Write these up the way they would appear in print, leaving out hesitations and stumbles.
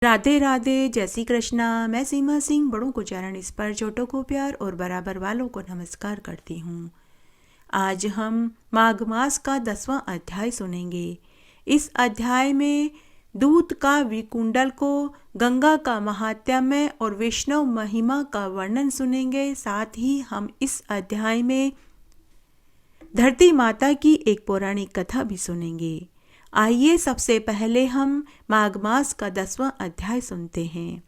राधे राधे, जय श्री कृष्णा। मैं सीमा सिंह बड़ों को चरण स्पर्श, छोटों को प्यार और बराबर वालों को नमस्कार करती हूँ। आज हम माघ मास का 10वां अध्याय सुनेंगे। इस अध्याय में दूत का विकुंडल को, गंगा का महात्म्य और वैष्णव महिमा का वर्णन सुनेंगे। साथ ही हम इस अध्याय में धरती माता की एक पौराणिक कथा भी सुनेंगे। आइए सबसे पहले हम माघ मास का 10वां अध्याय सुनते हैं।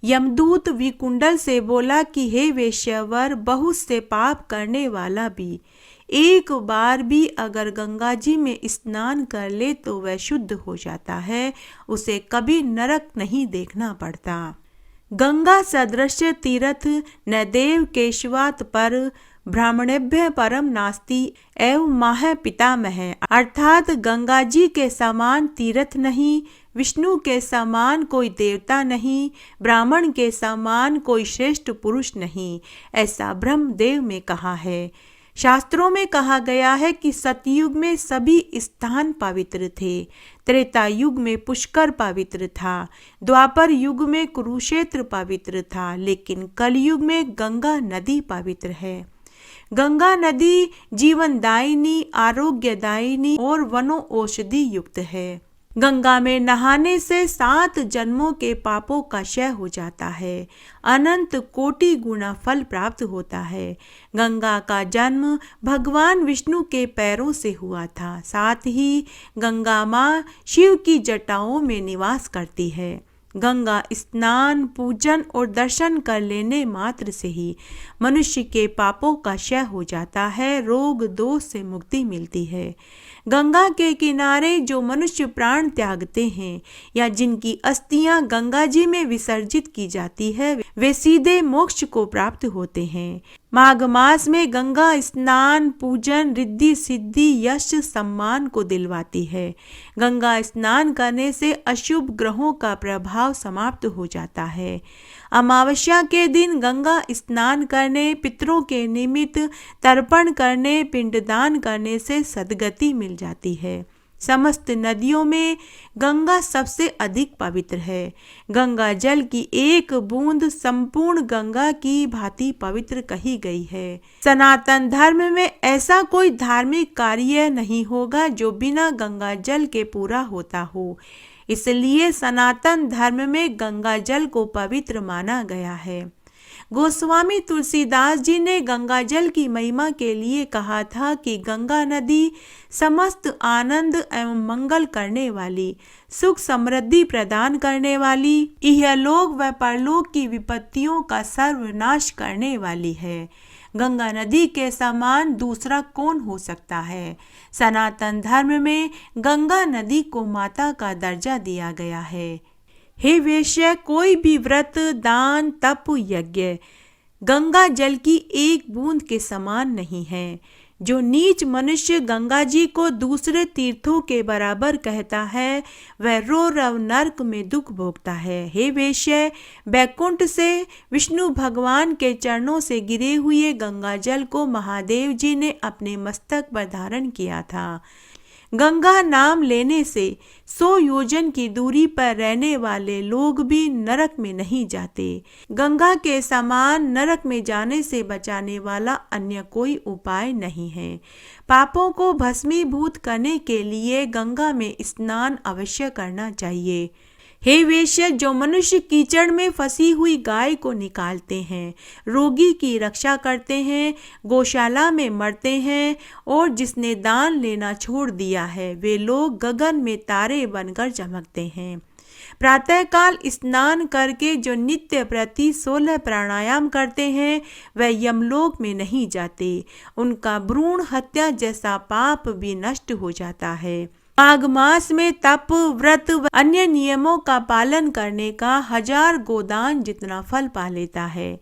यमदूत विकुंडल से बोला कि हे वेश्यावर, बहुत से पाप करने वाला भी एक बार भी अगर गंगा जी में स्नान कर ले तो वह शुद्ध हो जाता है, उसे कभी नरक नहीं देखना पड़ता। गंगा सदृश तीर्थ न देव केशवात पर, ब्राह्मणेभ्य परम नास्ति एवं माह पितामह। अर्थात गंगा जी के समान तीर्थ नहीं, विष्णु के समान कोई देवता नहीं, ब्राह्मण के समान कोई श्रेष्ठ पुरुष नहीं, ऐसा ब्रह्मदेव में कहा है। शास्त्रों में कहा गया है कि सतयुग में सभी स्थान पवित्र थे, त्रेता युग में पुष्कर पवित्र था, द्वापर युग में कुरुक्षेत्र पवित्र था, लेकिन कलयुग में गंगा नदी पवित्र है। गंगा नदी जीवनदायिनी, आरोग्यदायिनी और वनो औषधि युक्त है। गंगा में नहाने से 7 जन्मों के पापों का क्षय हो जाता है, अनंत कोटि गुना फल प्राप्त होता है। गंगा का जन्म भगवान विष्णु के पैरों से हुआ था। साथ ही गंगा माँ शिव की जटाओं में निवास करती है। गंगा स्नान, पूजन और दर्शन कर लेने मात्र से ही मनुष्य के पापों का क्षय हो जाता है, रोग दोष से मुक्ति मिलती है। गंगा के किनारे जो मनुष्य प्राण त्यागते हैं या जिनकी अस्थियां गंगा जी में विसर्जित की जाती है, वे सीधे मोक्ष को प्राप्त होते हैं। माघ मास में गंगा स्नान, पूजन रिद्धि सिद्धि यश सम्मान को दिलवाती है। गंगा स्नान करने से अशुभ ग्रहों का प्रभाव समाप्त हो जाता है। अमावस्या के दिन गंगा स्नान करने, पितरों के निमित्त तर्पण करने, पिंडदान करने से सद्गति मिल जाती है। समस्त नदियों में गंगा सबसे अधिक पवित्र है। गंगा जल की एक बूंद संपूर्ण गंगा की भांति पवित्र कही गई है। सनातन धर्म में ऐसा कोई धार्मिक कार्य नहीं होगा जो बिना गंगा जल के पूरा होता हो, इसलिए सनातन धर्म में गंगा जल को पवित्र माना गया है। गोस्वामी तुलसीदास जी ने गंगा जल की महिमा के लिए कहा था कि गंगा नदी समस्त आनंद एवं मंगल करने वाली, सुख समृद्धि प्रदान करने वाली, इहलोक व परलोक की विपत्तियों का सर्वनाश करने वाली है। गंगा नदी के समान दूसरा कौन हो सकता है। सनातन धर्म में गंगा नदी को माता का दर्जा दिया गया है। हे वेश्य, कोई भी व्रत, दान, तप, यज्ञ गंगा जल की एक बूंद के समान नहीं है। जो नीच मनुष्य गंगा जी को दूसरे तीर्थों के बराबर कहता है, वह रो रव नरक में दुख भोगता है। हे वेश्य, बैकुंठ से विष्णु भगवान के चरणों से गिरे हुए गंगा जल को महादेव जी ने अपने मस्तक पर धारण किया था। गंगा नाम लेने से 100 योजन की दूरी पर रहने वाले लोग भी नरक में नहीं जाते। गंगा के समान नरक में जाने से बचाने वाला अन्य कोई उपाय नहीं है। पापों को भस्मीभूत करने के लिए गंगा में स्नान अवश्य करना चाहिए। हे वेश्य, जो मनुष्य कीचड़ में फंसी हुई गाय को निकालते हैं, रोगी की रक्षा करते हैं, गौशाला में मरते हैं और जिसने दान लेना छोड़ दिया है, वे लोग गगन में तारे बनकर चमकते हैं। प्रातःकाल स्नान करके जो नित्य प्रति 16 प्राणायाम करते हैं, वह यमलोक में नहीं जाते। उनका भ्रूण हत्या जैसा पाप भी नष्ट हो जाता है। माघ मास में तप, व्रत व अन्य नियमों का पालन करने का 1000 गोदान जितना फल पा लेता है।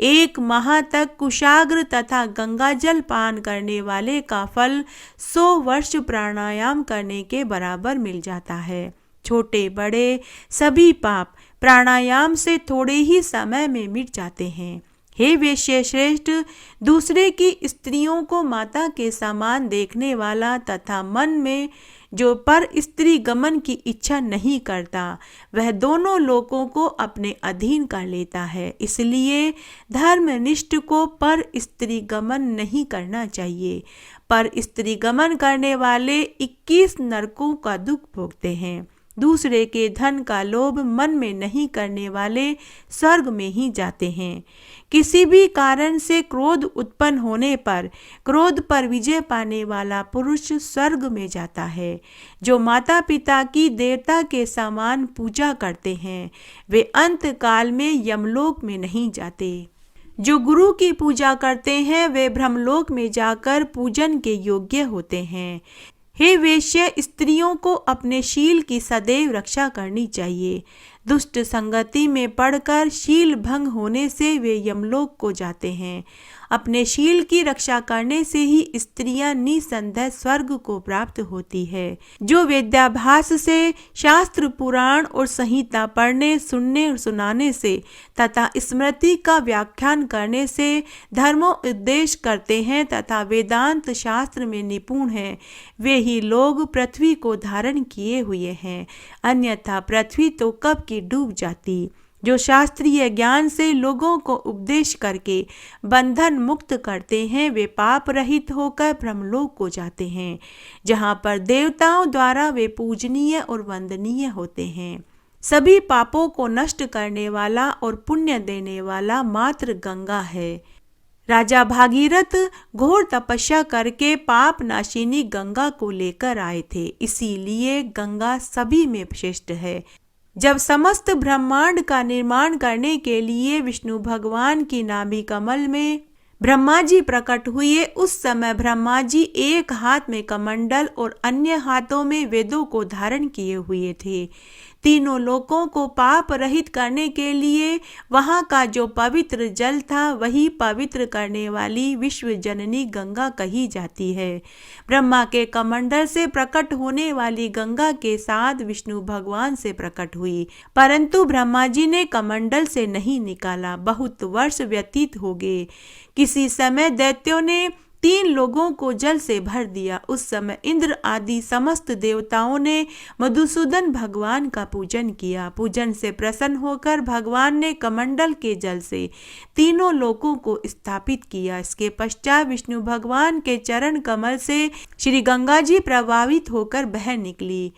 1 माह तक कुशाग्र तथा गंगाजल पान करने वाले का फल 100 वर्ष प्राणायाम करने के बराबर मिल जाता है। छोटे बड़े सभी पाप प्राणायाम से थोड़े ही समय में मिट जाते हैं। हे वेश्य श्रेष्ठ, दूसरे की स्त्रियों को माता के समान देखने वाला तथा मन में जो पर स्त्री गमन की इच्छा नहीं करता वह दोनों लोकों को अपने अधीन कर लेता है। इसलिए धर्मनिष्ठ को पर स्त्री गमन नहीं करना चाहिए। पर स्त्री गमन करने वाले 21 नरकों का दुख भोगते हैं। दूसरे के धन का लोभ मन में नहीं करने वाले स्वर्ग में ही जाते हैं। किसी भी कारण से क्रोध उत्पन्न होने पर क्रोध पर विजय पाने वाला पुरुष स्वर्ग में जाता है। जो माता पिता की देवता के समान पूजा करते हैं वे अंत काल में यमलोक में नहीं जाते। जो गुरु की पूजा करते हैं वे ब्रह्मलोक में जाकर पूजन के योग्य होते हैं। हे वेश्य, स्त्रियों को अपने शील की सदैव रक्षा करनी चाहिए। दुष्ट संगति में पड़कर शील भंग होने से वे यमलोक को जाते हैं। अपने शील की रक्षा करने से ही स्त्रियां निसंदेह स्वर्ग को प्राप्त होती है। जो वेदाभ्यास से शास्त्र पुराण और संहिता पढ़ने सुनने और सुनाने से तथा स्मृति का व्याख्यान करने से धर्मोपदेश करते हैं तथा वेदांत शास्त्र में निपुण हैं वे ही लोग पृथ्वी को धारण किए हुए हैं, अन्यथा पृथ्वी तो कब की डूब जाती। जो शास्त्रीय ज्ञान से लोगों को उपदेश करके बंधन मुक्त करते हैं वे पाप रहित होकर ब्रह्मलोक को जाते हैं, जहाँ पर देवताओं द्वारा वे पूजनीय और वंदनीय होते हैं। सभी पापों को नष्ट करने वाला और पुण्य देने वाला मात्र गंगा है। राजा भागीरथ घोर तपस्या करके पाप नाशिनी गंगा को लेकर आए थे, इसीलिए गंगा सभी में श्रेष्ठ है। जब समस्त ब्रह्मांड का निर्माण करने के लिए विष्णु भगवान की नाभि कमल में ब्रह्मा जी प्रकट हुए, उस समय ब्रह्मा जी एक हाथ में कमंडल और अन्य हाथों में वेदों को धारण किए हुए थे। तीनों लोकों को पाप रहित करने के लिए वहाँ का जो पवित्र जल था वही पवित्र करने वाली विश्व जननी गंगा कही जाती है। ब्रह्मा के कमंडल से प्रकट होने वाली गंगा के साथ विष्णु भगवान से प्रकट हुई, परंतु ब्रह्मा जी ने कमंडल से नहीं निकाला। बहुत वर्ष व्यतीत हो गए। किसी समय दैत्यों ने 3 लोगों को जल से भर दिया। उस समय इंद्र आदि समस्त देवताओं ने मधुसूदन भगवान का पूजन किया। पूजन से प्रसन्न होकर भगवान ने कमंडल के जल से तीनों लोकों को स्थापित किया। इसके पश्चात विष्णु भगवान के चरण कमल से श्री गंगा जी प्रभावित होकर बह निकली।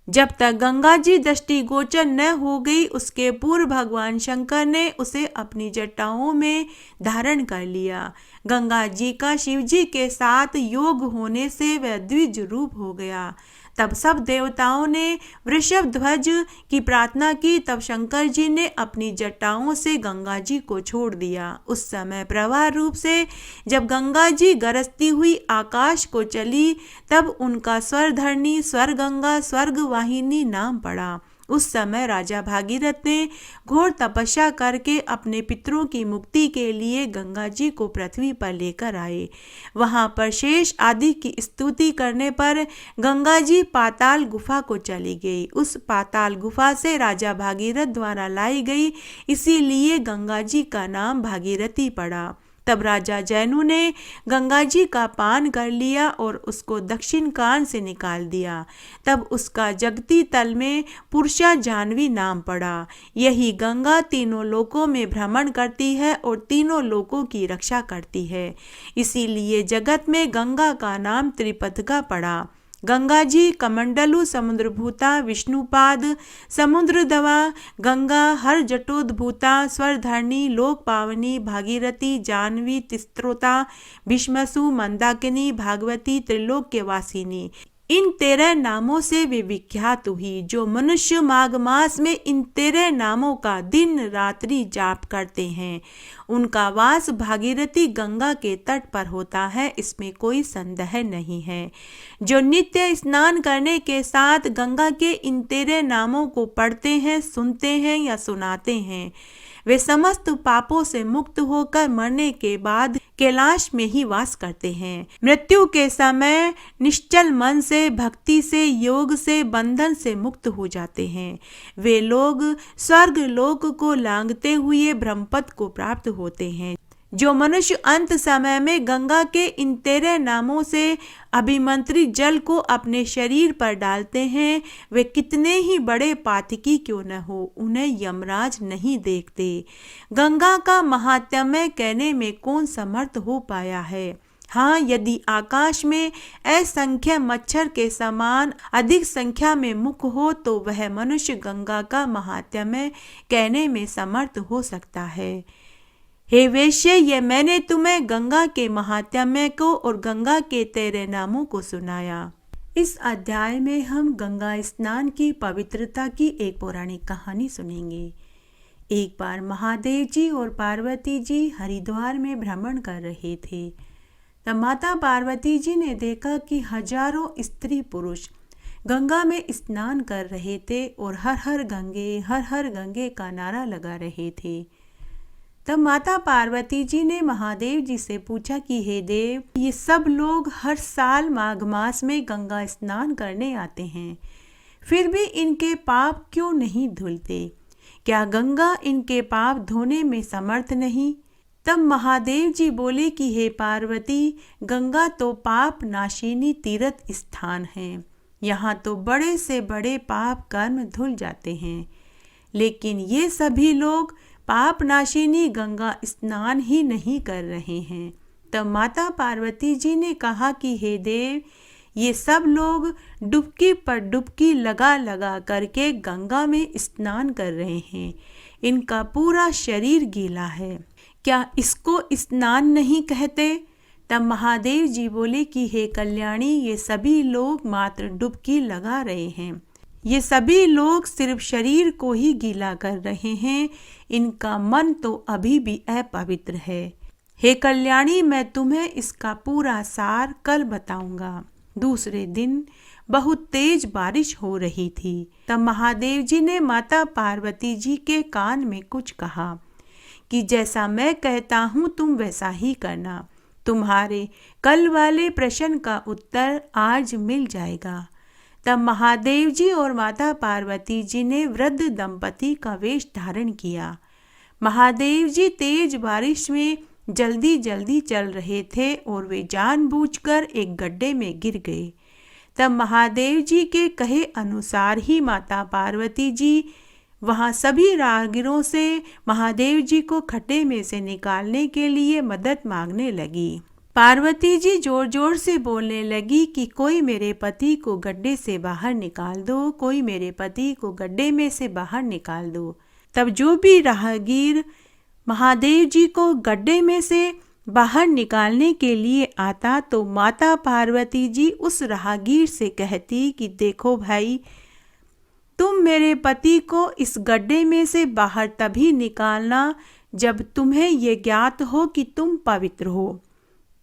जब तक गंगा जी दृष्टिगोचर न हो गई उसके पूर्व भगवान शंकर ने उसे अपनी जटाओं में धारण कर लिया। गंगा जी का शिव जी के साथ योग होने से वह द्विज रूप हो गया। तब सब देवताओं ने वृषभ ध्वज की प्रार्थना की। तब शंकर जी ने अपनी जटाओं से गंगा जी को छोड़ दिया। उस समय प्रवाह रूप से जब गंगा जी गरजती हुई आकाश को चली तब उनका स्वरधरणी स्वरगंगा स्वर्गवाहिनी नाम पड़ा। उस समय राजा भागीरथ ने घोर तपस्या करके अपने पितरों की मुक्ति के लिए गंगा जी को पृथ्वी पर लेकर आए। वहां पर शेष आदि की स्तुति करने पर गंगा जी पाताल गुफा को चली गई। उस पाताल गुफा से राजा भागीरथ द्वारा लाई गई, इसीलिए गंगा जी का नाम भागीरथी पड़ा। तब राजा जैनु ने गंगा जी का पान कर लिया और उसको दक्षिण कान से निकाल दिया। तब उसका जगती तल में पुरुषा जाह्नवी नाम पड़ा। यही गंगा तीनों लोकों में भ्रमण करती है और तीनों लोकों की रक्षा करती है, इसीलिए जगत में गंगा का नाम त्रिपथगा पड़ा। गंगा जी कमंडलु समुद्रभूता विष्णुपाद समुद्रदवा गंगा हर जटोद्भूता स्वरधरणी लोक पावनी भागीरथी जाह्नवी तिस्त्रोता भीष्मसु मंदाकिनी भागवती त्रिलोक्यवासिनी, इन 13 नामों से वे विख्यात हुई। जो मनुष्य माघ मास में इन 13 नामों का दिन रात्रि जाप करते हैं उनका वास भागीरथी गंगा के तट पर होता है, इसमें कोई संदेह नहीं है। जो नित्य स्नान करने के साथ गंगा के इन 13 नामों को पढ़ते हैं, सुनते हैं या सुनाते हैं वे समस्त पापों से मुक्त होकर मरने के बाद कैलाश में ही वास करते हैं। मृत्यु के समय निश्चल मन से, भक्ति से, योग से, बंधन से मुक्त हो जाते हैं। वे लोग स्वर्ग लोक को लांघते हुए ब्रह्मपद को प्राप्त होते हैं। जो मनुष्य अंत समय में गंगा के इन 13 नामों से अभिमंत्रित जल को अपने शरीर पर डालते हैं, वे कितने ही बड़े पातकी क्यों न हो, उन्हें यमराज नहीं देखते। गंगा का महात्म्य कहने में कौन समर्थ हो पाया है। हाँ, यदि आकाश में असंख्य मच्छर के समान अधिक संख्या में मुख हो तो वह मनुष्य गंगा का महात्म्य कहने में समर्थ हो सकता है। हे वेश्य, ये मैंने तुम्हें गंगा के महात्म्य को और गंगा के 13 नामों को सुनाया। इस अध्याय में हम गंगा स्नान की पवित्रता की एक पौराणिक कहानी सुनेंगे। एक बार महादेव जी और पार्वती जी हरिद्वार में भ्रमण कर रहे थे। तब माता पार्वती जी ने देखा कि हजारों स्त्री पुरुष गंगा में स्नान कर रहे थे और हर हर गंगे का नारा लगा रहे थे। तब माता पार्वती जी ने महादेव जी से पूछा कि हे देव, ये सब लोग हर साल माघ मास में गंगा स्नान करने आते हैं, फिर भी इनके पाप क्यों नहीं धुलते? क्या गंगा इनके पाप धोने में समर्थ नहीं? तब महादेव जी बोले कि हे पार्वती, गंगा तो पाप नाशिनी तीर्थ स्थान है, यहाँ तो बड़े से बड़े पाप कर्म धुल जाते हैं, लेकिन ये सभी लोग पाप नाशिनी गंगा स्नान ही नहीं कर रहे हैं। तब माता पार्वती जी ने कहा कि हे देव, ये सब लोग डुबकी पर डुबकी लगा लगा करके गंगा में स्नान कर रहे हैं, इनका पूरा शरीर गीला है, क्या इसको स्नान नहीं कहते? तब महादेव जी बोले कि हे कल्याणी, ये सभी लोग मात्र डुबकी लगा रहे हैं, ये सभी लोग सिर्फ शरीर को ही गीला कर रहे हैं, इनका मन तो अभी भी अपवित्र है। हे कल्याणी, मैं तुम्हें इसका पूरा सार कल बताऊंगा। दूसरे दिन बहुत तेज बारिश हो रही थी। तब महादेव जी ने माता पार्वती जी के कान में कुछ कहा कि जैसा मैं कहता हूँ तुम वैसा ही करना, तुम्हारे कल वाले प्रश्न का उत्तर आज मिल जाएगा। तब महादेव जी और माता पार्वती जी ने वृद्ध दंपति का वेश धारण किया। महादेव जी तेज बारिश में जल्दी जल्दी चल रहे थे और वे जानबूझकर एक गड्ढे में गिर गए। तब महादेव जी के कहे अनुसार ही माता पार्वती जी वहाँ सभी राहगीरों से महादेव जी को खड्डे में से निकालने के लिए मदद मांगने लगी। पार्वती जी जोर जोर से बोलने लगी कि कोई मेरे पति को गड्ढे से बाहर निकाल दो, कोई मेरे पति को गड्ढे में से बाहर निकाल दो। तब जो भी राहगीर महादेव जी को गड्ढे में से बाहर निकालने के लिए आता तो माता पार्वती जी उस राहगीर से कहती कि देखो भाई, तुम मेरे पति को इस गड्ढे में से बाहर तभी निकालना जब तुम्हें ये ज्ञात हो कि तुम पवित्र हो,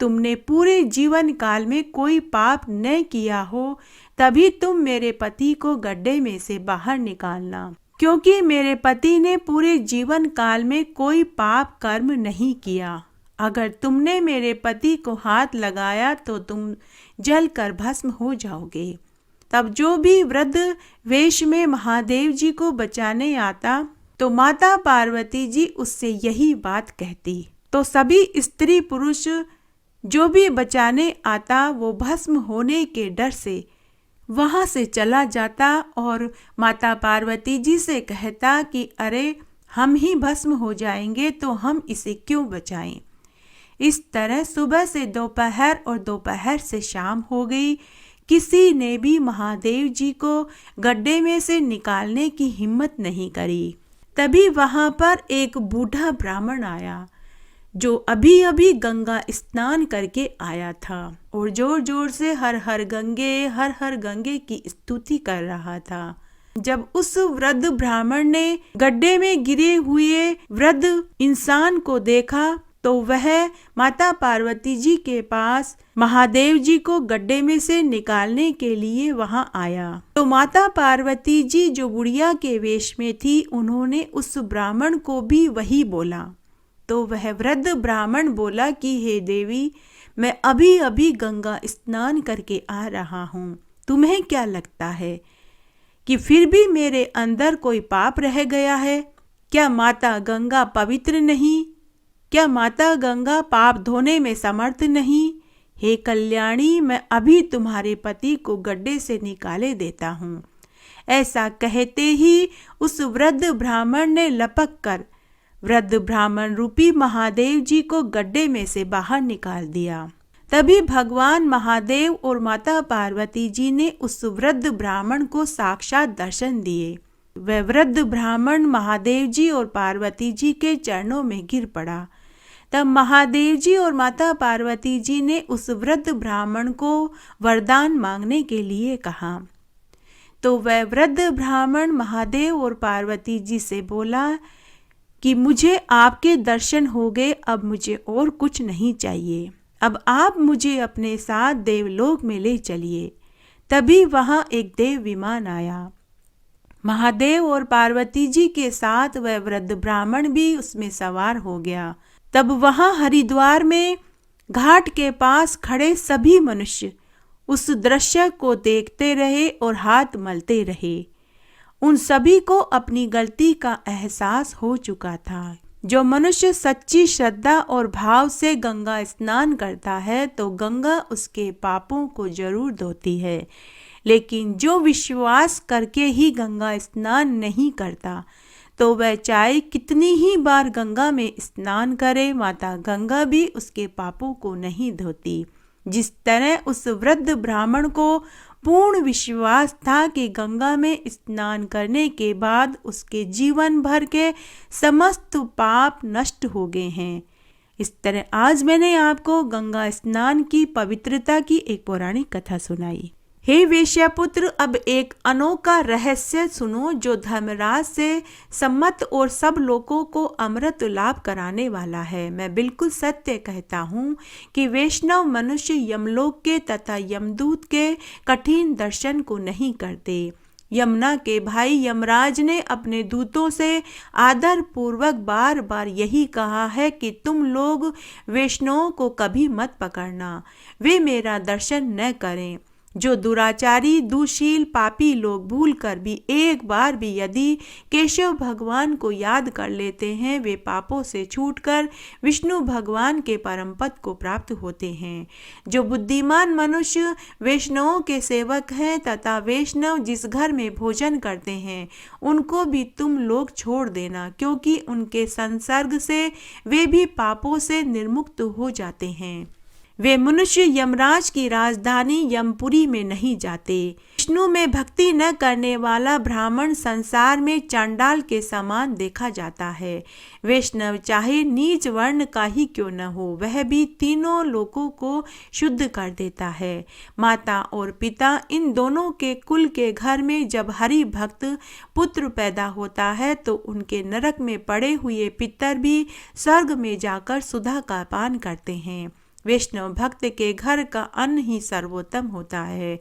तुमने पूरे जीवन काल में कोई पाप न किया हो, तभी तुम मेरे पति को गड्ढे में से बाहर निकालना, क्योंकि मेरे पति ने पूरे जीवन काल में कोई पाप कर्म नहीं किया। अगर तुमने मेरे पति को हाथ लगाया तो तुम जलकर भस्म हो जाओगे। तब जो भी वृद्ध वेश में महादेव जी को बचाने आता तो माता पार्वती जी उससे यही बात कहती, तो सभी स्त्री पुरुष जो भी बचाने आता वो भस्म होने के डर से वहाँ से चला जाता और माता पार्वती जी से कहता कि अरे, हम ही भस्म हो जाएंगे तो हम इसे क्यों बचाएं। इस तरह सुबह से दोपहर और दोपहर से शाम हो गई, किसी ने भी महादेव जी को गड्ढे में से निकालने की हिम्मत नहीं करी। तभी वहाँ पर एक बूढ़ा ब्राह्मण आया जो अभी अभी गंगा स्नान करके आया था और जोर जोर से हर हर गंगे की स्तुति कर रहा था। जब उस वृद्ध ब्राह्मण ने गड्ढे में गिरे हुए वृद्ध इंसान को देखा तो वह माता पार्वती जी के पास महादेव जी को गड्ढे में से निकालने के लिए वहां आया। तो माता पार्वती जी जो बुढ़िया के वेश में थी, उन्होंने उस ब्राह्मण को भी वही बोला। तो वह वृद्ध ब्राह्मण बोला कि हे देवी, मैं अभी अभी गंगा स्नान करके आ रहा हूँ, तुम्हें क्या लगता है कि फिर भी मेरे अंदर कोई पाप रह गया है? क्या माता गंगा पवित्र नहीं? क्या माता गंगा पाप धोने में समर्थ नहीं? हे कल्याणी, मैं अभी तुम्हारे पति को गड्ढे से निकाले देता हूँ। ऐसा कहते ही उस वृद्ध ब्राह्मण ने लपक कर वृद्ध ब्राह्मण रूपी महादेव जी को गड्ढे में से बाहर निकाल दिया। तभी भगवान महादेव और माता पार्वती जी ने उस वृद्ध ब्राह्मण को साक्षात दर्शन दिए। वह वृद्ध ब्राह्मण महादेव जी और पार्वती जी के चरणों में गिर पड़ा। तब महादेव जी और माता पार्वती जी ने उस वृद्ध ब्राह्मण को वरदान मांगने के लिए कहा। तो वह वृद्ध ब्राह्मण महादेव और पार्वती जी से बोला कि मुझे आपके दर्शन हो गए, अब मुझे और कुछ नहीं चाहिए। अब आप मुझे अपने साथ देवलोक में ले चलिए। तभी वहां एक देव विमान आया। महादेव और पार्वती जी के साथ वह वृद्ध ब्राह्मण भी उसमें सवार हो गया। तब वहां हरिद्वार में घाट के पास खड़े सभी मनुष्य उस दृश्य को देखते रहे और हाथ मलते रहे। उन सभी को अपनी गलती का एहसास हो चुका था। जो मनुष्य सच्ची श्रद्धा और भाव से गंगा स्नान करता है तो गंगा उसके पापों को जरूर धोती है, लेकिन जो विश्वास करके ही गंगा स्नान नहीं करता तो वह चाहे कितनी ही बार गंगा में स्नान करे, माता गंगा भी उसके पापों को नहीं धोती। जिस तरह उस वृद्ध ब्राह्मण को पूर्ण विश्वास था कि गंगा में स्नान करने के बाद उसके जीवन भर के समस्त पाप नष्ट हो गए हैं, इस तरह आज मैंने आपको गंगा स्नान की पवित्रता की एक पौराणिक कथा सुनाई। हे वेश्यापुत्र, अब एक अनोखा रहस्य सुनो जो धर्मराज से सम्मत और सब लोगों को अमृत लाभ कराने वाला है। मैं बिल्कुल सत्य कहता हूँ कि वैष्णव मनुष्य यमलोक के तथा यमदूत के कठिन दर्शन को नहीं करते। यमुना के भाई यमराज ने अपने दूतों से आदर पूर्वक बार बार यही कहा है कि तुम लोग वैष्णवों को कभी मत पकड़ना, वे मेरा दर्शन न करें। जो दुराचारी दुशील पापी लोग भूल कर भी एक बार भी यदि केशव भगवान को याद कर लेते हैं, वे पापों से छूटकर विष्णु भगवान के परम पद को प्राप्त होते हैं। जो बुद्धिमान मनुष्य वैष्णवों के सेवक हैं तथा वैष्णव जिस घर में भोजन करते हैं उनको भी तुम लोग छोड़ देना, क्योंकि उनके संसर्ग से वे भी पापों से निर्मुक्त हो जाते हैं। वे मनुष्य यमराज की राजधानी यमपुरी में नहीं जाते। विष्णु में भक्ति न करने वाला ब्राह्मण संसार में चांडाल के समान देखा जाता है। वैष्णव चाहे नीच वर्ण का ही क्यों न हो, वह भी तीनों लोकों को शुद्ध कर देता है। माता और पिता इन दोनों के कुल के घर में जब हरि भक्त पुत्र पैदा होता है तो उनके नरक में पड़े हुए पितर भी स्वर्ग में जाकर सुधा का पान करते हैं। वैष्णव भक्त के घर का अन्न ही सर्वोत्तम होता है।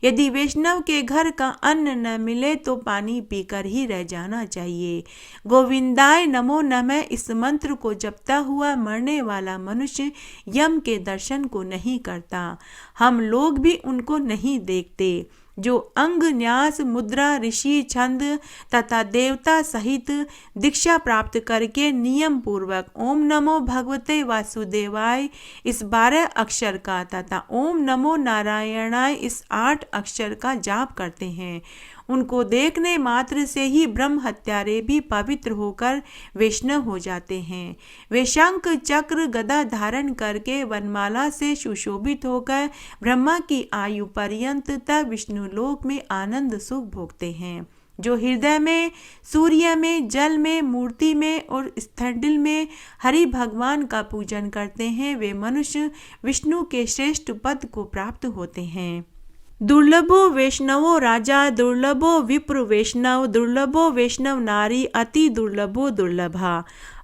यदि वैष्णव के घर का अन्न न मिले तो पानी पीकर ही रह जाना चाहिए। गोविंदाय नमो नमः इस मंत्र को जपता हुआ मरने वाला मनुष्य यम के दर्शन को नहीं करता। हम लोग भी उनको नहीं देखते। जो अंग न्यास मुद्रा ऋषि छंद तथा देवता सहित दीक्षा प्राप्त करके नियम पूर्वक ओम नमो भगवते वासुदेवाय इस 12 अक्षर का तथा ओम नमो नारायणाय इस 8 अक्षर का जाप करते हैं, उनको देखने मात्र से ही ब्रह्म हत्यारे भी पवित्र होकर वैष्णव हो जाते हैं। वे शंख चक्र गदा धारण करके वनमाला से सुशोभित होकर ब्रह्मा की आयु पर्यंत तक विष्णु लोक में आनंद सुख भोगते हैं। जो हृदय में, सूर्य में, जल में, मूर्ति में और स्थंडिल में हरि भगवान का पूजन करते हैं, वे मनुष्य विष्णु के श्रेष्ठ पद को प्राप्त होते हैं। दुर्लभो वैष्णवो राजा दुर्लभो विप्र वैष्णव दुर्लभो वैष्णव नारी अति दुर्लभो दुर्लभा।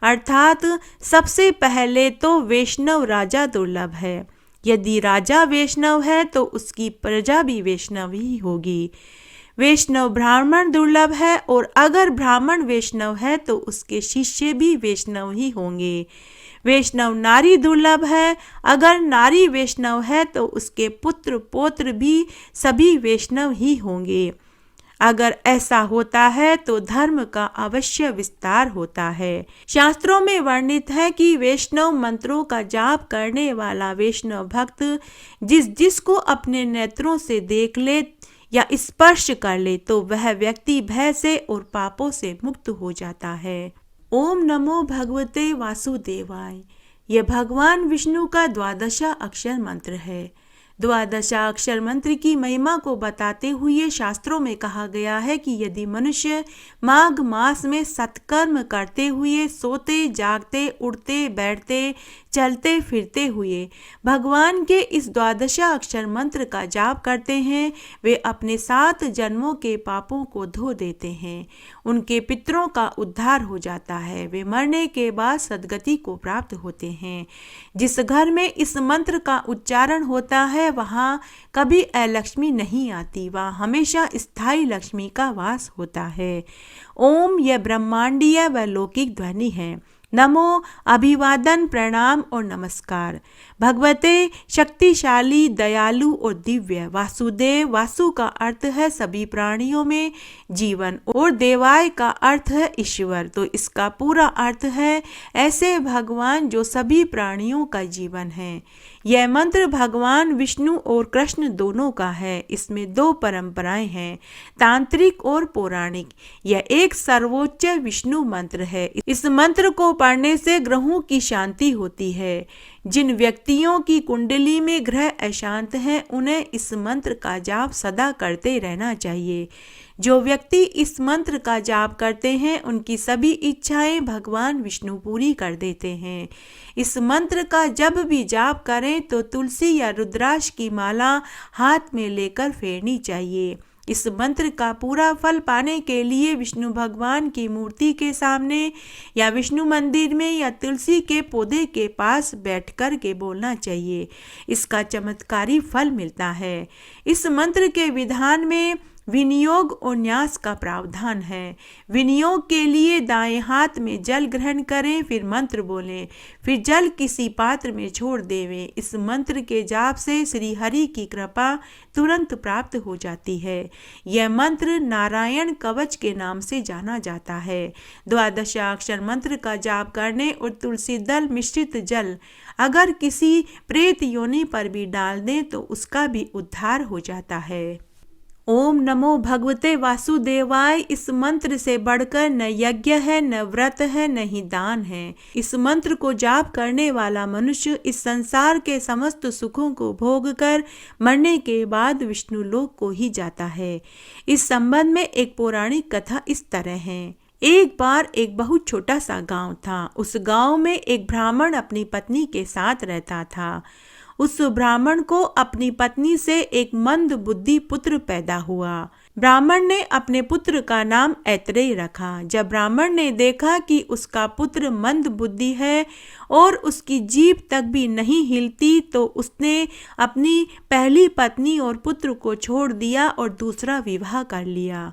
अर्थात सबसे पहले तो वैष्णव राजा दुर्लभ है। यदि राजा वैष्णव है तो उसकी प्रजा भी वैष्णव ही होगी। वैष्णव ब्राह्मण दुर्लभ है और अगर ब्राह्मण वैष्णव है तो उसके शिष्य भी वैष्णव ही होंगे। वैष्णव नारी दुर्लभ है, अगर नारी वैष्णव है तो उसके पुत्र पौत्र भी सभी वैष्णव ही होंगे। अगर ऐसा होता है तो धर्म का अवश्य विस्तार होता है। शास्त्रों में वर्णित है कि वैष्णव मंत्रों का जाप करने वाला वैष्णव भक्त जिसको अपने नेत्रों से देख ले या स्पर्श कर ले तो वह व्यक्ति भय से और पापों से मुक्त हो जाता है। ओम नमो भगवते वासुदेवाय। यह भगवान विष्णु का द्वादशा अक्षर मंत्र है। द्वादशा अक्षर मंत्र की महिमा को बताते हुए शास्त्रों में कहा गया है कि यदि मनुष्य माघ मास में सत्कर्म करते हुए सोते जागते उठते बैठते चलते फिरते हुए भगवान के इस द्वादशा अक्षर मंत्र का जाप करते हैं, वे अपने 7 जन्मों के पापों को धो देते हैं। उनके पितरों का उद्धार हो जाता है। वे मरने के बाद सद्गति को प्राप्त होते हैं। जिस घर में इस मंत्र का उच्चारण होता है वहाँ कभी अलक्ष्मी नहीं आती, वहाँ हमेशा स्थायी लक्ष्मी का वास होता है। ओम यह ब्रह्मांडीय व लौकिक ध्वनि है। नमो अभिवादन प्रणाम और नमस्कार भगवते शक्तिशाली दयालु और दिव्य वासुदेव। वासु का अर्थ है सभी प्राणियों में जीवन और देवाय का अर्थ है ईश्वर। तो इसका पूरा अर्थ है ऐसे भगवान जो सभी प्राणियों का जीवन है। यह मंत्र भगवान विष्णु और कृष्ण दोनों का है। इसमें 2 परंपराएं हैं, तांत्रिक और पौराणिक। यह एक सर्वोच्च विष्णु मंत्र है। इस मंत्र को पढ़ने से ग्रहों की शांति होती है। जिन व्यक्तियों की कुंडली में ग्रह अशांत हैं उन्हें इस मंत्र का जाप सदा करते रहना चाहिए। जो व्यक्ति इस मंत्र का जाप करते हैं उनकी सभी इच्छाएं भगवान विष्णु पूरी कर देते हैं। इस मंत्र का जब भी जाप करें तो तुलसी या रुद्राक्ष की माला हाथ में लेकर फेरनी चाहिए। इस मंत्र का पूरा फल पाने के लिए विष्णु भगवान की मूर्ति के सामने या विष्णु मंदिर में या तुलसी के पौधे के पास बैठकर के बोलना चाहिए। इसका चमत्कारी फल मिलता है। इस मंत्र के विधान में विनियोग और न्यास का प्रावधान है। विनियोग के लिए दाएं हाथ में जल ग्रहण करें, फिर मंत्र बोलें, फिर जल किसी पात्र में छोड़ देवें। इस मंत्र के जाप से श्री हरि की कृपा तुरंत प्राप्त हो जाती है। यह मंत्र नारायण कवच के नाम से जाना जाता है। द्वादशाक्षर मंत्र का जाप करने और तुलसी दल मिश्रित जल अगर किसी प्रेत योनि पर भी डाल दें तो उसका भी उद्धार हो जाता है। ओम नमो भगवते वासुदेवाय। इस मंत्र से बढ़कर न यज्ञ है, न व्रत है, न ही दान है। इस मंत्र को जाप करने वाला मनुष्य इस संसार के समस्त सुखों को भोग कर मरने के बाद विष्णु लोक को ही जाता है। इस संबंध में एक पौराणिक कथा इस तरह है। एक बार एक बहुत छोटा सा गांव था। उस गांव में एक ब्राह्मण अपनी पत्नी के साथ रहता था। उस ब्राह्मण को अपनी पत्नी से एक मंद बुद्धि पुत्र पैदा हुआ। ब्राह्मण ने अपने पुत्र का नाम ऐत्रेय रखा। जब ब्राह्मण ने देखा कि उसका पुत्र मंद बुद्धि है और उसकी जीभ तक भी नहीं हिलती तो उसने अपनी पहली पत्नी और पुत्र को छोड़ दिया और दूसरा विवाह कर लिया।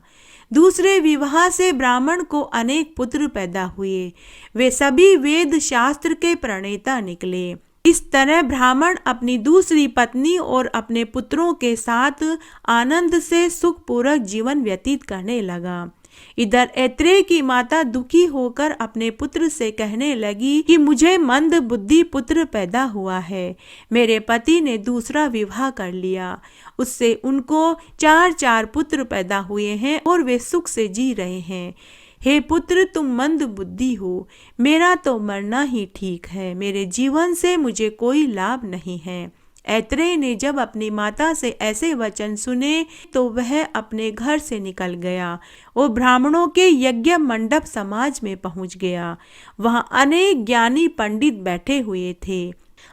दूसरे विवाह से ब्राह्मण को अनेक पुत्र पैदा हुए। वे सभी वेद शास्त्र के प्रणेता निकले। इस तरह ब्राह्मण अपनी दूसरी पत्नी और अपने पुत्रों के साथ आनंद से सुखपूर्वक जीवन व्यतीत करने लगा। इधर ऐत्रेय की माता दुखी होकर अपने पुत्र से कहने लगी कि मुझे मंद बुद्धि पुत्र पैदा हुआ है। मेरे पति ने दूसरा विवाह कर लिया, उससे उनको 4 पुत्र पैदा हुए हैं और वे सुख से जी रहे हैं। हे पुत्र, तुम मंद बुद्धि हो, मेरा तो मरना ही ठीक है। मेरे जीवन से मुझे कोई लाभ नहीं है। ऐत्रेय ने जब अपनी माता से ऐसे वचन सुने तो वह अपने घर से निकल गया और ब्राह्मणों के यज्ञ मंडप समाज में पहुंच गया। वहां अनेक ज्ञानी पंडित बैठे हुए थे।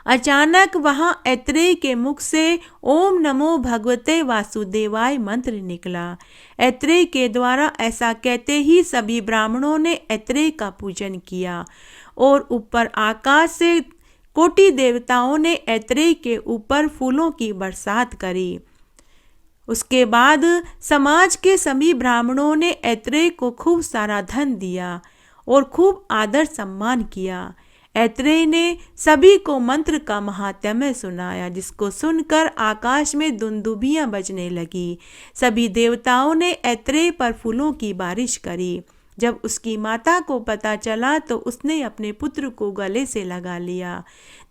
अचानक वहां ऐत्रेय के मुख से ओम नमो भगवते वासुदेवाय मंत्र निकला। ऐत्रेय के द्वारा ऐसा कहते ही सभी ब्राह्मणों ने ऐत्रेय का पूजन किया और ऊपर आकाश से कोटि देवताओं ने ऐत्रेय के ऊपर फूलों की बरसात करी। उसके बाद समाज के सभी ब्राह्मणों ने ऐत्रेय को खूब सारा धन दिया और खूब आदर सम्मान किया। ऐत्रेय ने सभी को मंत्र का महात्म्य सुनाया, जिसको सुनकर आकाश में दुंदुभियां बजने लगी। सभी देवताओं ने ऐत्रेय पर फूलों की बारिश करी। जब उसकी माता को पता चला तो उसने अपने पुत्र को गले से लगा लिया।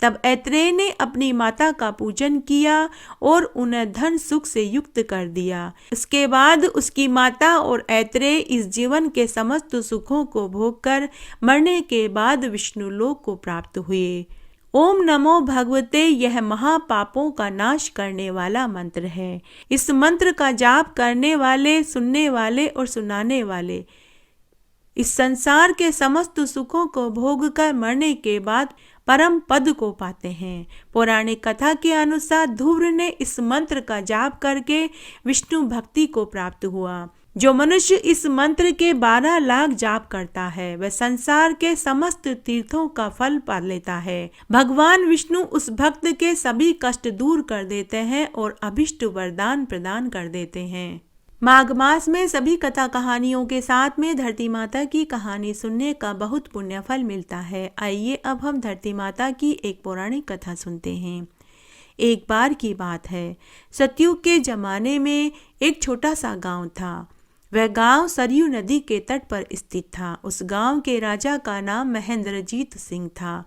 तब ऐत्रेय ने अपनी माता का पूजन किया और उन्हें धन सुख से युक्त कर दिया। इसके बाद उसकी माता और ऐत्रेय इस जीवन के समस्त सुखों को भोगकर मरने के बाद विष्णुलोक को प्राप्त हुए। ओम नमो भगवते यह महापापों का नाश करने वाला मंत्र है। इस मंत्र का जाप करने वाले, सुनने वाले और सुनाने वाले इस संसार के समस्त सुखों को भोगकर मरने के बाद परम पद को पाते हैं। पौराणिक कथा के अनुसार ध्रुव ने इस मंत्र का जाप करके विष्णु भक्ति को प्राप्त हुआ। जो मनुष्य इस मंत्र के 12 लाख जाप करता है वह संसार के समस्त तीर्थों का फल पा लेता है। भगवान विष्णु उस भक्त के सभी कष्ट दूर कर देते हैं और अभिष्ट वरदान प्रदान कर देते हैं। माघ मास में सभी कथा कहानियों के साथ में धरती माता की कहानी सुनने का बहुत पुण्य फल मिलता है। आइए अब हम धरती माता की एक पौराणिक कथा सुनते हैं। एक बार की बात है, सतयुग के जमाने में एक छोटा सा गांव था। वह गांव सरयू नदी के तट पर स्थित था। उस गांव के राजा का नाम महेंद्रजीत सिंह था।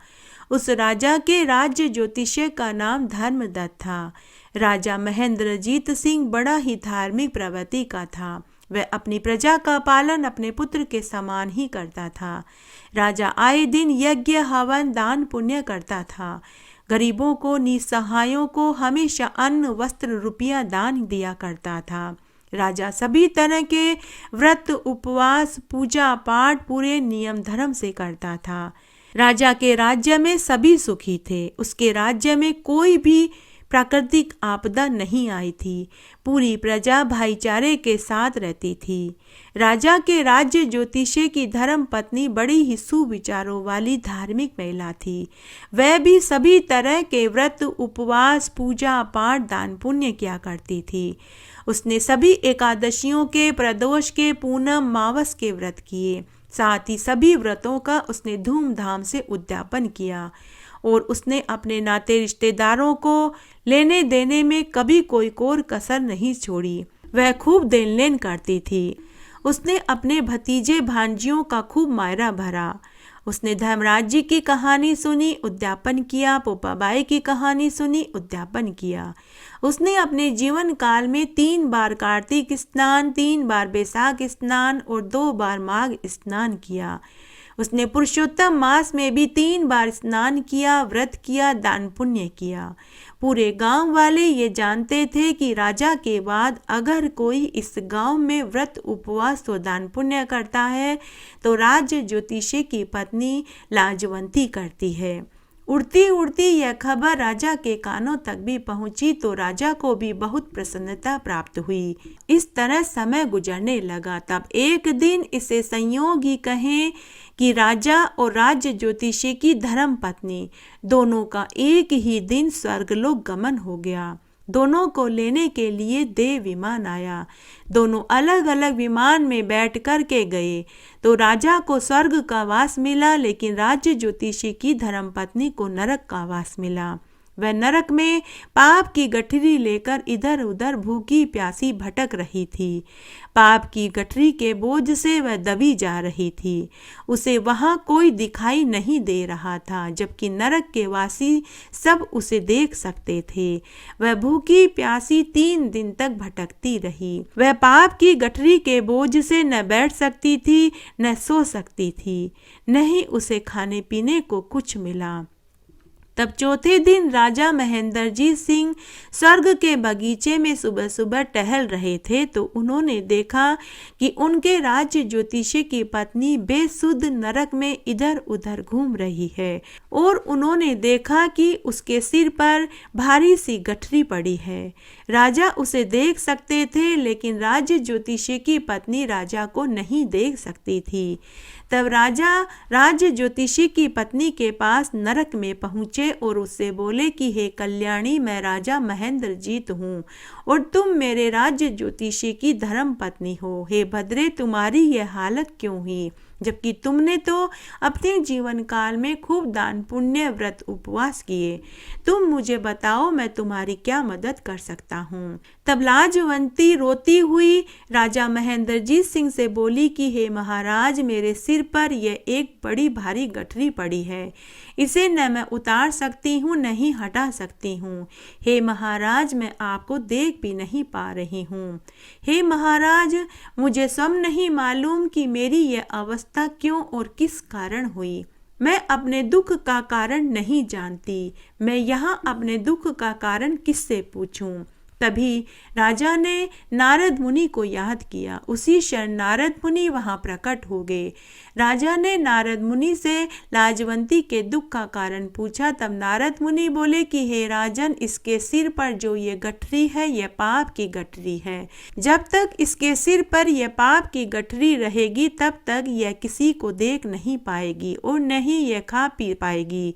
उस राजा के राज्य ज्योतिषी का नाम धर्मदत्त था। राजा महेंद्रजीत सिंह बड़ा ही धार्मिक प्रवृत्ति का था। वह अपनी प्रजा का पालन अपने पुत्र के समान ही करता था। राजा आए दिन यज्ञ, हवन, दान पुण्य करता था। गरीबों को, निसहायों को हमेशा अन्न, वस्त्र, रुपया दान दिया करता था। राजा सभी तरह के व्रत, उपवास, पूजा पाठ पूरे नियम धर्म से करता था। राजा के राज्य में सभी सुखी थे। उसके राज्य में कोई भी प्राकृतिक आपदा नहीं आई थी। पूरी प्रजा भाईचारे के साथ रहती थी। राजा के राज्य ज्योतिषी की धर्म पत्नी बड़ी ही सुविचारों वाली धार्मिक महिला थी। वह भी सभी तरह के व्रत, उपवास, पूजा पाठ, दान पुण्य किया करती थी। उसने सभी एकादशियों के, प्रदोष के, पूनम, मावस के व्रत किए। साथ ही सभी व्रतों का उसने धूमधाम से उद्यापन किया और उसने अपने नाते रिश्तेदारों को लेने देने में कभी कोई कोर कसर नहीं छोड़ी। वह खूब देन लेन करती थी। उसने अपने भतीजे भांजियों का खूब मायरा भरा। उसने धर्मराज जी की कहानी सुनी, उद्यापन किया। पोपाबाई की कहानी सुनी, उद्यापन किया। उसने अपने जीवन काल में 3 बार कार्तिक स्नान, 3 बार बैसाख स्नान और 2 बार माघ स्नान किया। उसने पुरुषोत्तम मास में भी 3 बार स्नान किया, व्रत किया, दान पुण्य किया। पूरे गांव वाले ये जानते थे कि राजा के बाद अगर कोई इस गांव में व्रत, उपवास और दान पुण्य करता है तो राज्य ज्योतिषी की पत्नी लाजवंती करती है। उड़ती उड़ती यह खबर राजा के कानों तक भी पहुंची तो राजा को भी बहुत प्रसन्नता प्राप्त हुई। इस तरह समय गुजरने लगा। तब एक दिन इसे संयोग ही कहें कि राजा और राज्य ज्योतिषी की धर्म पत्नी दोनों का एक ही दिन स्वर्गलोक गमन हो गया। दोनों को लेने के लिए देव विमान आया। दोनों अलग अलग विमान में बैठ कर के गए तो राजा को स्वर्ग का वास मिला, लेकिन राज्य ज्योतिषी की धर्मपत्नी को नरक का वास मिला। वह नरक में पाप की गठरी लेकर इधर उधर भूखी प्यासी भटक रही थी। पाप की गठरी के बोझ से वह दबी जा रही थी। उसे वहां कोई दिखाई नहीं दे रहा था, जबकि नरक के वासी सब उसे देख सकते थे। वह भूखी प्यासी 3 दिन तक भटकती रही। वह पाप की गठरी के बोझ से न बैठ सकती थी, न सो सकती थी, न ही उसे खाने पीने को कुछ मिला। तब चौथे दिन राजा महेंद्रजीत सिंह स्वर्ग के बगीचे में सुबह सुबह टहल रहे थे तो उन्होंने देखा कि उनके राज्य ज्योतिषी की पत्नी बेसुध नरक में इधर उधर घूम रही है और उन्होंने देखा कि उसके सिर पर भारी सी गठरी पड़ी है। राजा उसे देख सकते थे, लेकिन राज्य ज्योतिषी की पत्नी राजा को नहीं देख सकती थी। तब राजा राज्य ज्योतिषी की पत्नी के पास नरक में पहुंचे और उससे बोले कि हे कल्याणी, मैं राजा महेंद्रजीत हूँ और तुम मेरे राज्य ज्योतिषी की धर्म पत्नी हो। हे भद्रे, तुम्हारी यह हालत क्यों हुई? जबकि तुमने तो अपने जीवन काल में खूब दान पुण्य व्रत उपवास किए। तुम मुझे बताओ मैं तुम्हारी क्या मदद कर सकता हूँ। तब लाजवंती रोती हुई राजा महेंद्रजीत सिंह से बोली कि हे महाराज, मेरे सिर पर यह एक बड़ी भारी गठरी पड़ी है, इसे न मैं उतार सकती हूँ न ही हटा सकती हूँ। हे महाराज, मैं आपको देख भी नहीं पा रही हूँ। हे महाराज, मुझे सब नहीं मालूम कि मेरी यह अवस्था क्यों और किस कारण हुई। मैं अपने दुख का कारण नहीं जानती। मैं यहाँ अपने दुख का कारण किससे पूछूं? तभी राजा ने नारद मुनि को याद किया। उसी क्षण नारद मुनि वहां प्रकट हो गए। राजा ने नारद मुनि से लाजवंती के दुख का कारण पूछा। तब नारद मुनि बोले कि हे राजन, इसके सिर पर जो ये गठरी है यह पाप की गठरी है। जब तक इसके सिर पर यह पाप की गठरी रहेगी तब तक यह किसी को देख नहीं पाएगी और न ही यह खा पी पाएगी।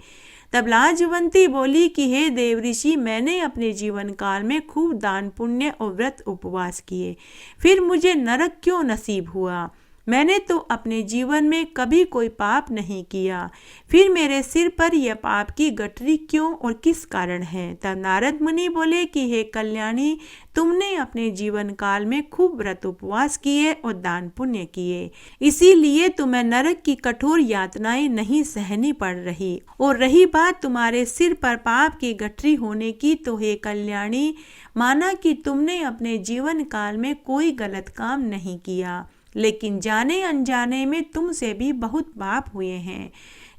तब लाजवंती बोली कि हे देव ऋषि, मैंने अपने जीवन काल में खूब दान पुण्य और व्रत उपवास किए, फिर मुझे नरक क्यों नसीब हुआ? मैंने तो अपने जीवन में कभी कोई पाप नहीं किया, फिर मेरे सिर पर यह पाप की गठरी क्यों और किस कारण है? तब नारद मुनि बोले कि हे कल्याणी, तुमने अपने जीवन काल में खूब व्रत उपवास किए और दान पुण्य किए, इसीलिए तुम्हें नरक की कठोर यातनाएं नहीं सहनी पड़ रही। और रही बात तुम्हारे सिर पर पाप की गठरी होने की, तो हे कल्याणी, माना कि तुमने अपने जीवन काल में कोई गलत काम नहीं किया, लेकिन जाने अनजाने में तुमसे भी बहुत पाप हुए हैं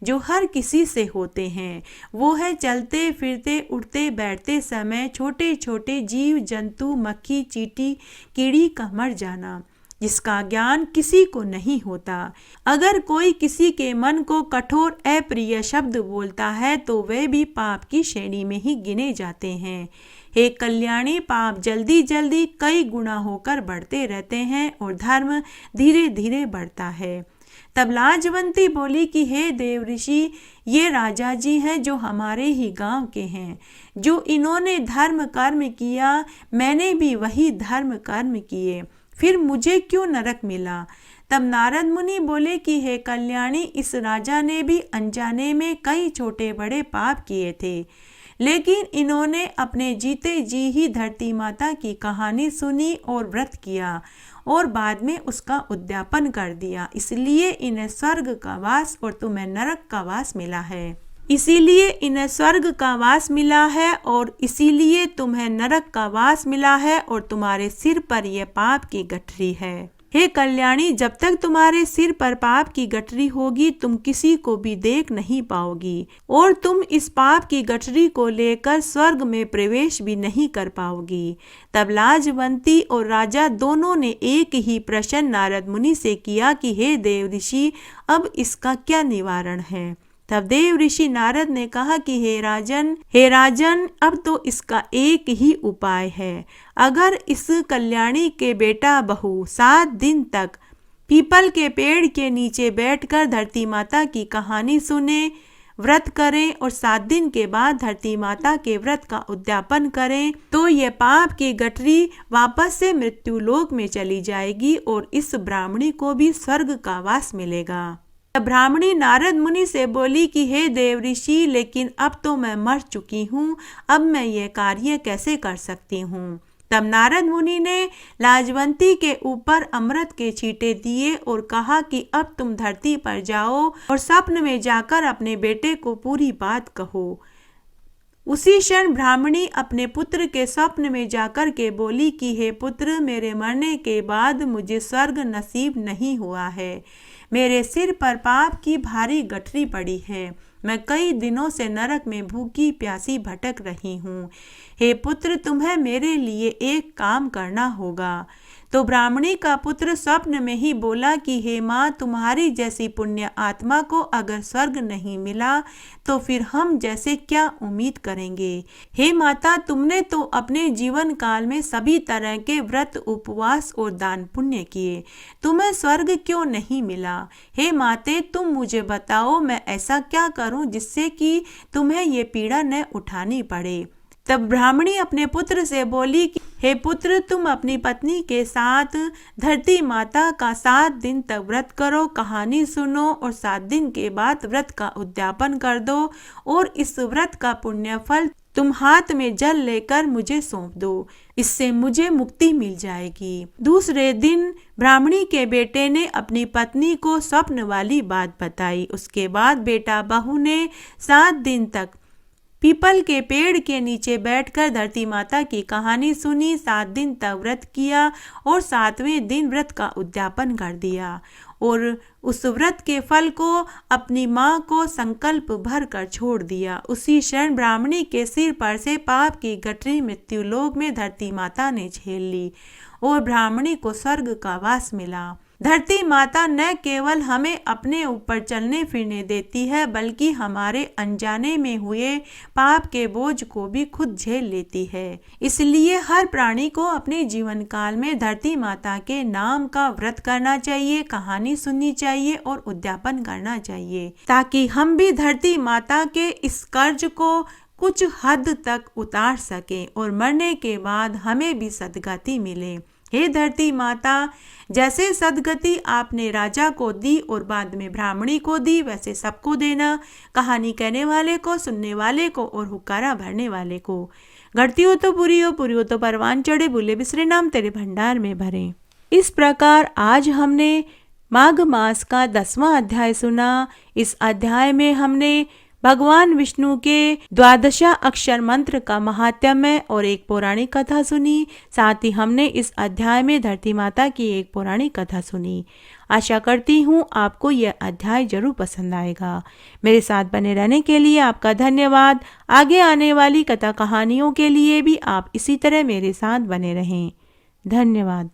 जो हर किसी से होते हैं। वो है चलते फिरते उठते बैठते समय छोटे छोटे जीव जंतु, मक्खी चींटी कीड़ी का मर जाना, जिसका ज्ञान किसी को नहीं होता। अगर कोई किसी के मन को कठोर अप्रिय शब्द बोलता है तो वे भी पाप की श्रेणी में ही गिने जाते हैं। हे कल्याणी, पाप जल्दी जल्दी कई गुना होकर बढ़ते रहते हैं और धर्म धीरे धीरे बढ़ता है। तब लाजवंती बोली कि हे देव ऋषि, ये राजा जी हैं जो हमारे ही गांव के हैं। जो इन्होंने धर्म कर्म किया, मैंने भी वही धर्म कर्म किए, फिर मुझे क्यों नरक मिला? तब नारद मुनि बोले कि हे कल्याणी, इस राजा ने भी अनजाने में कई छोटे बड़े पाप किए थे, लेकिन इन्होंने अपने जीते जी ही धरती माता की कहानी सुनी और व्रत किया और बाद में उसका उद्यापन कर दिया, इसलिए इन्हें स्वर्ग का वास और तुम्हें नरक का वास मिला है। इसीलिए इन्हें स्वर्ग का वास मिला है और इसीलिए तुम्हें नरक का वास मिला है और तुम्हारे सिर पर यह पाप की गठरी है। हे कल्याणी, जब तक तुम्हारे सिर पर पाप की गठरी होगी तुम किसी को भी देख नहीं पाओगी और तुम इस पाप की गठरी को लेकर स्वर्ग में प्रवेश भी नहीं कर पाओगी। तब लाजवंती और राजा दोनों ने एक ही प्रश्न नारद मुनि से किया कि हे देव ऋषि, अब इसका क्या निवारण है? तब देव ऋषि नारद ने कहा कि हे राजन, अब तो इसका एक ही उपाय है। अगर इस कल्याणी के बेटा बहू 7 दिन तक पीपल के पेड़ के नीचे बैठकर धरती माता की कहानी सुने, व्रत करें और 7 दिन के बाद धरती माता के व्रत का उद्यापन करें, तो ये पाप की गठरी वापस से मृत्यु लोक में चली जाएगी और इस ब्राह्मणी को भी स्वर्ग का वास मिलेगा। ब्राह्मणी नारद मुनि से बोली कि हे देव ऋषि, लेकिन अब तो मैं मर चुकी हूँ, अब मैं ये कार्य कैसे कर सकती हूँ? तब नारद मुनि ने लाजवंती के ऊपर अमृत के छींटे दिए और कहा कि अब तुम धरती पर जाओ और स्वप्न में जाकर अपने बेटे को पूरी बात कहो। उसी क्षण ब्राह्मणी अपने पुत्र के स्वप्न में जाकर के बोली कि हे पुत्र, मेरे मरने के बाद मुझे स्वर्ग नसीब नहीं हुआ है। मेरे सिर पर पाप की भारी गठरी पड़ी है। मैं कई दिनों से नरक में भूखी प्यासी भटक रही हूँ। हे पुत्र, तुम्हें मेरे लिए एक काम करना होगा। तो ब्राह्मणी का पुत्र स्वप्न में ही बोला कि हे माँ, तुम्हारी जैसी पुण्य आत्मा को अगर स्वर्ग नहीं मिला तो फिर हम जैसे क्या उम्मीद करेंगे। हे माता, तुमने तो अपने जीवन काल में सभी तरह के व्रत उपवास और दान पुण्य किए, तुम्हें स्वर्ग क्यों नहीं मिला? हे माते, तुम मुझे बताओ, मैं ऐसा क्या करूं जिससे कि तुम्हें ये पीड़ा न उठानी पड़े। तब ब्राह्मणी अपने पुत्र से बोली कि हे पुत्र, तुम अपनी पत्नी के साथ धरती माता का 7 दिन तक व्रत करो, कहानी सुनो और 7 दिन के बाद व्रत का उद्यापन कर दो और इस व्रत का पुण्य फल तुम हाथ में जल लेकर मुझे सौंप दो। इससे मुझे मुक्ति मिल जाएगी। दूसरे दिन ब्राह्मणी के बेटे ने अपनी पत्नी को स्वप्न वाली बात बताई। उसके बाद बेटा बहू ने 7 दिन तक पीपल के पेड़ के नीचे बैठकर धरती माता की कहानी सुनी, 7 दिन तक व्रत किया और 7वें दिन व्रत का उद्यापन कर दिया और उस व्रत के फल को अपनी माँ को संकल्प भर कर छोड़ दिया। उसी क्षण ब्राह्मणी के सिर पर से पाप की गठरी मृत्युलोक में धरती माता ने झेल ली और ब्राह्मणी को स्वर्ग का वास मिला। धरती माता न केवल हमें अपने ऊपर चलने फिरने देती है, बल्कि हमारे अनजाने में हुए पाप के बोझ को भी खुद झेल लेती है। इसलिए हर प्राणी को अपने जीवन काल में धरती माता के नाम का व्रत करना चाहिए, कहानी सुननी चाहिए और उद्यापन करना चाहिए, ताकि हम भी धरती माता के इस कर्ज को कुछ हद तक उतार सकें और मरने के बाद हमें भी सद्गति मिले। हे धरती माता, जैसे सद्गति आपने राजा को दी और बाद में ब्राह्मणी को दी, वैसे सबको देना, कहानी कहने वाले को, सुनने वाले को और हुक्कारा भरने वाले को। घटती हो तो पूरी हो तो परवान चढ़े, भूले बिसरे नाम तेरे भंडार में भरे। इस प्रकार आज हमने माघ मास का 10वां अध्याय सुना। इस अध्याय में हमने भगवान विष्णु के 12 अक्षर मंत्र का महात्म्य और एक पौराणिक कथा सुनी। साथ ही हमने इस अध्याय में धरती माता की एक पौराणिक कथा सुनी। आशा करती हूँ आपको यह अध्याय जरूर पसंद आएगा। मेरे साथ बने रहने के लिए आपका धन्यवाद। आगे आने वाली कथा कहानियों के लिए भी आप इसी तरह मेरे साथ बने रहें। धन्यवाद।